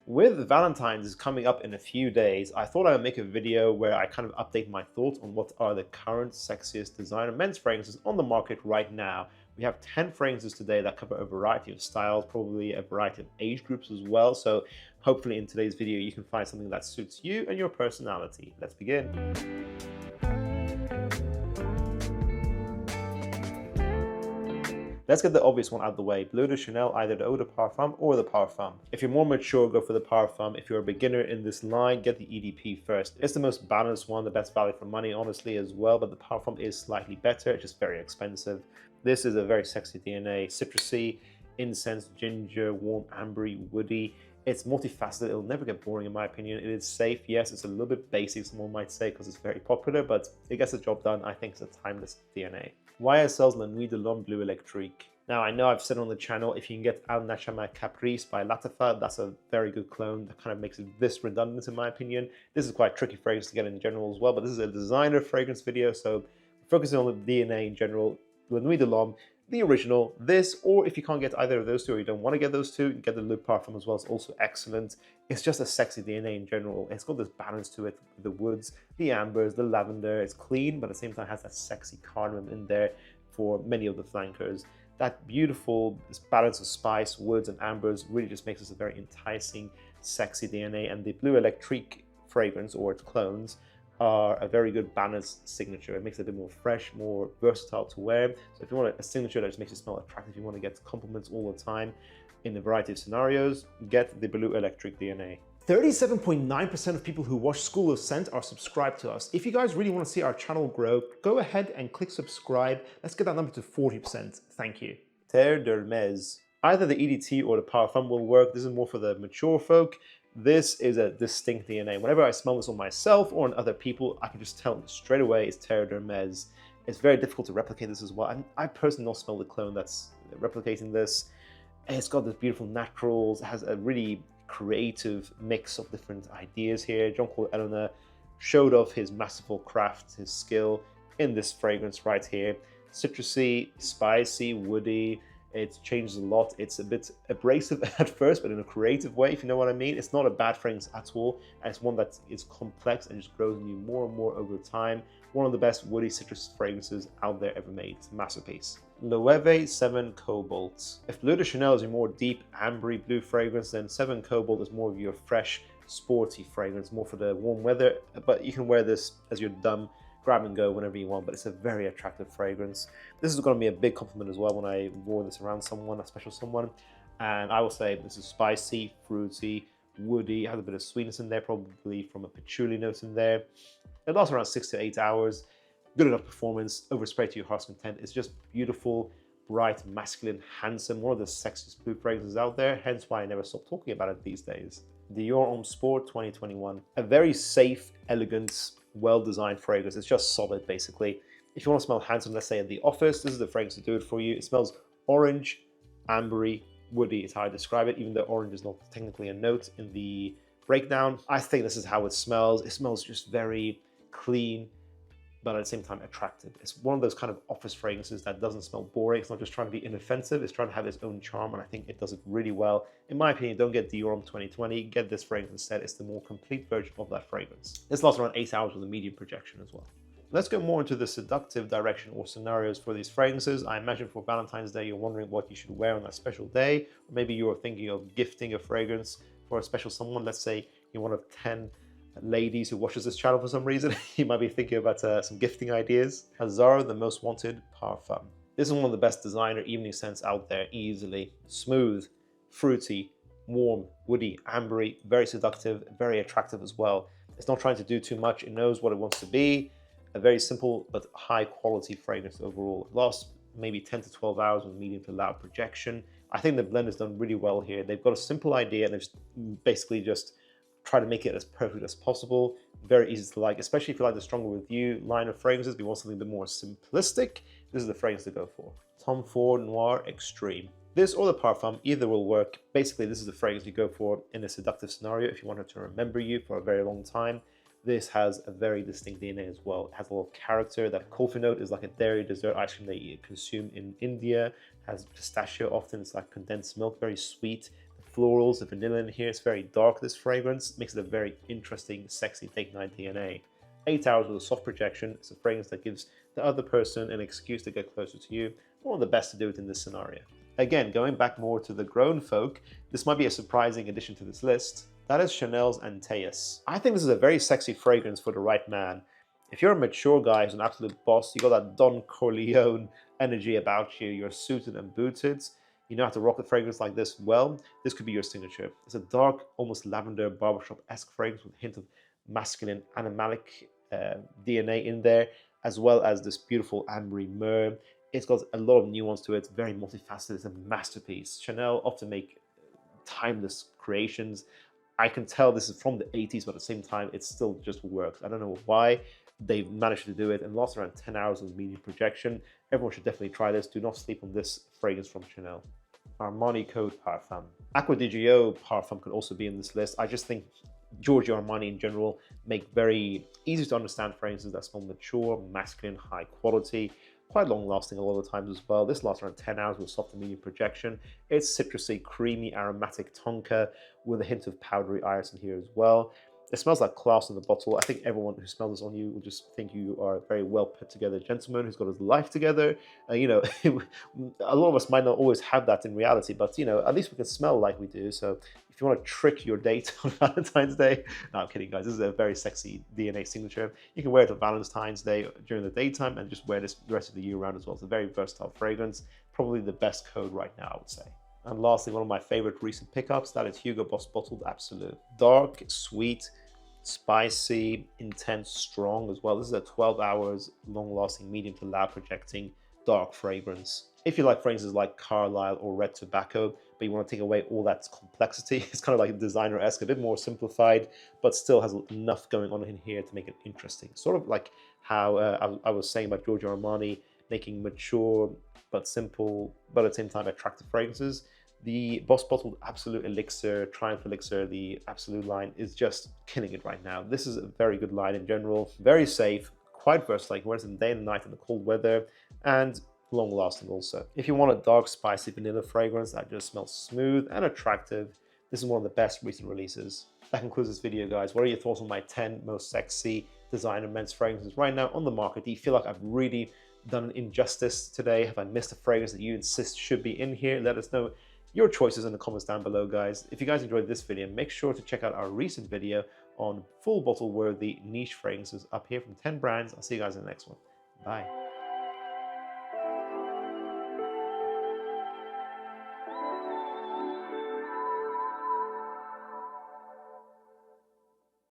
With Valentine's coming up in a few days, I thought I would make a video where I kind of update my thoughts on what are the current sexiest designer men's fragrances on the market right now. We have 10 fragrances today that cover a variety of styles, probably a variety of age groups as well. So hopefully in today's video, you can find something that suits you and your personality. Let's begin. Let's get the obvious one out of the way. Bleu de Chanel, either the Eau de Parfum or the Parfum. If you're more mature, go for the Parfum. If you're a beginner in this line, get the EDP first. It's the most balanced one, the best value for money, honestly, as well, but the Parfum is slightly better. It's just very expensive. This is a very sexy DNA, citrusy, incense, ginger, warm, ambery, woody. It's multifaceted. It'll never get boring, in my opinion. It is safe. Yes, it's a little bit basic, someone might say, because it's very popular, but it gets the job done. I think it's a timeless DNA. YSL's Nuit de Bleu Électrique. Now, I know I've said on the channel, if you can get Nashama Caprice by Lattafa, that's a very good clone. That kind of makes it this redundant, in my opinion. This is quite a tricky fragrance to get in general as well, but this is a designer fragrance video, so focusing on the DNA in general. Le Nuit de l'Homme, the original, this, or if you can't get either of those two or you don't want to get those two, get the Le Parfum as well. It's also excellent. It's just a sexy DNA in general. It's got this balance to it, the woods, the ambers, the lavender. It's clean, but at the same time has that sexy cardamom in there for many of the flankers. That beautiful balance of spice, woods, and ambers really just makes this a very enticing, sexy DNA. And the Bleu Électrique fragrance, or its clones, are a very good balanced signature. It makes it a bit more fresh, more versatile to wear. So if you want a signature that just makes you smell attractive, you want to get compliments all the time in a variety of scenarios, get the Bleu Électrique DNA. 37.9% of people who watch School of Scent are subscribed to us. If you guys really want to see our channel grow, go ahead and click subscribe. Let's get that number to 40%. Thank you. Terre de Hermès. Either the EDT or the Parfum will work. This is more for the mature folk. This is a distinct DNA. Whenever I smell this on myself or on other people, I can just tell straight away it's Terre de Hermès. It's very difficult to replicate this as well. And I personally don't smell the clone that's replicating this. It's got this beautiful naturals. It has a really creative mix of different ideas here. Jean-Claude Eleanor showed off his masterful craft, his skill in this fragrance right here. Citrusy, spicy, woody. It changes a lot. It's a bit abrasive at first, but in a creative way, if you know what I mean. It's not a bad fragrance at all, and it's one that is complex and just grows on you more and more over time. One of the best woody citrus fragrances out there ever made. It's a masterpiece. Loewe 7 Cobalt. If Bleu de Chanel is your more deep, ambery blue fragrance, then 7 Cobalt is more of your fresh, sporty fragrance, more for the warm weather. But you can wear this as your dumb grab and go whenever you want, but it's a very attractive fragrance. This is going to be a big compliment as well when I wore this around someone, a special someone. And I will say this is spicy, fruity, woody. It has a bit of sweetness in there, probably from a patchouli note in there. It lasts around 6 to 8 hours. Good enough performance, overspray to your heart's content. It's just beautiful, bright, masculine, handsome, one of the sexiest blue fragrances out there, hence why I never stop talking about it these days. Dior Homme Sport 2021. A very safe, elegant, well-designed fragrance. It's just solid, basically. If you want to smell handsome, let's say at the office, this is the fragrance to do it for you. It smells orange, ambery, woody is how I describe it, even though orange is not technically a note in the breakdown. I think this is how it smells. It smells just very clean, but at the same time attractive. It's one of those kind of office fragrances that doesn't smell boring. It's not just trying to be inoffensive, it's trying to have its own charm, and I think it does it really well. In my opinion, don't get Dior Homme 2020, get this fragrance instead. It's the more complete version of that fragrance. This lasts around 8 hours with a medium projection as well. Let's go more into the seductive direction or scenarios for these fragrances. I imagine for Valentine's Day, you're wondering what you should wear on that special day, or maybe you're thinking of gifting a fragrance for a special someone. Let's say you're one of 10 ladies who watches this channel for some reason. You might be thinking about some gifting ideas. Azzaro, the most wanted Parfum. This is one of the best designer evening scents out there, easily. Smooth, fruity, warm, woody, ambery, very seductive, very attractive as well. It's not trying to do too much. It knows what it wants to be. A very simple but high quality fragrance overall. It lasts maybe 10 to 12 hours with medium to loud projection. I think the blend has done really well here. They've got a simple idea and they've basically just try to make it as perfect as possible. Very easy to like, especially if you like the Stronger With You line of fragrances. If you want something a bit more simplistic, this is the fragrance to go for. Tom Ford Noir Extreme. This or the Parfum, either will work. Basically, this is the fragrance you go for in a seductive scenario if you want her to remember you for a very long time. This has a very distinct DNA as well. It has a lot of character. That coffee note is like a dairy dessert ice cream they consume in India. It has pistachio often. It's like condensed milk, very sweet. The florals, the vanilla in here. It's very dark, this fragrance. Makes it a very interesting, sexy Take 9 DNA. 8 hours with a soft projection. It's a fragrance that gives the other person an excuse to get closer to you. One of the best to do it in this scenario. Again, going back more to the grown folk, this might be a surprising addition to this list. That is Chanel's Antaeus. I think this is a very sexy fragrance for the right man. If you're a mature guy who's an absolute boss, you got that Don Corleone energy about you, you're suited and booted, you know how to rock a fragrance like this well, this could be your signature. It's a dark, almost lavender barbershop-esque fragrance with a hint of masculine animalic DNA in there, as well as this beautiful ambery myrrh. It's got a lot of nuance to it. It's very multifaceted. It's a masterpiece. Chanel often make timeless creations. I can tell this is from the 80s, but at the same time, it still just works. I don't know why they've managed to do it and lasts around 10 hours of medium projection. Everyone should definitely try this. Do not sleep on this fragrance from Chanel. Armani Code Parfum. Acqua di Gio Parfum could also be in this list. I just think Giorgio Armani in general make very easy to understand fragrances that smell mature, masculine, high quality, quite long lasting a lot of the times as well. This lasts around 10 hours with soft and medium projection. It's citrusy, creamy, aromatic tonka with a hint of powdery iris in here as well. It smells like class in the bottle. I think everyone who smells this on you will just think you are a very well put together gentleman who's got his life together. You know, a lot of us might not always have that in reality, but you know, at least we can smell like we do. So if you want to trick your date on Valentine's Day, no, I'm kidding, guys. This is a very sexy DNA signature. You can wear it on Valentine's Day during the daytime and just wear this the rest of the year round as well. It's a very versatile fragrance. Probably the best code right now, I would say. And lastly, one of my favorite recent pickups, that is Hugo Boss Bottled Absolu. Dark, sweet, spicy, intense, strong as well. This is a 12 hours long-lasting, medium to loud projecting dark fragrance. If you like fragrances like Carlisle or Red Tobacco, but you want to take away all that complexity, it's kind of like designer-esque, a bit more simplified, but still has enough going on in here to make it interesting. Sort of like how I was saying about Giorgio Armani, making mature but simple, but at the same time attractive fragrances. The Boss Bottled Absolute Elixir, Triumph Elixir, the Absolute line is just killing it right now. This is a very good line in general, very safe, quite versatile, wears it day and night in the cold weather, and long lasting also. If you want a dark, spicy vanilla fragrance that just smells smooth and attractive, this is one of the best recent releases. That concludes this video, guys. What are your thoughts on my 10 most sexy designer men's fragrances right now on the market? Do you feel like I've really done an injustice today? Have I missed a fragrance that you insist should be in here? Let us know your choices in the comments down below, guys. If you guys enjoyed this video, make sure to check out our recent video on full bottle worthy niche fragrances up here from 10 brands. I'll see you guys in the next one. Bye.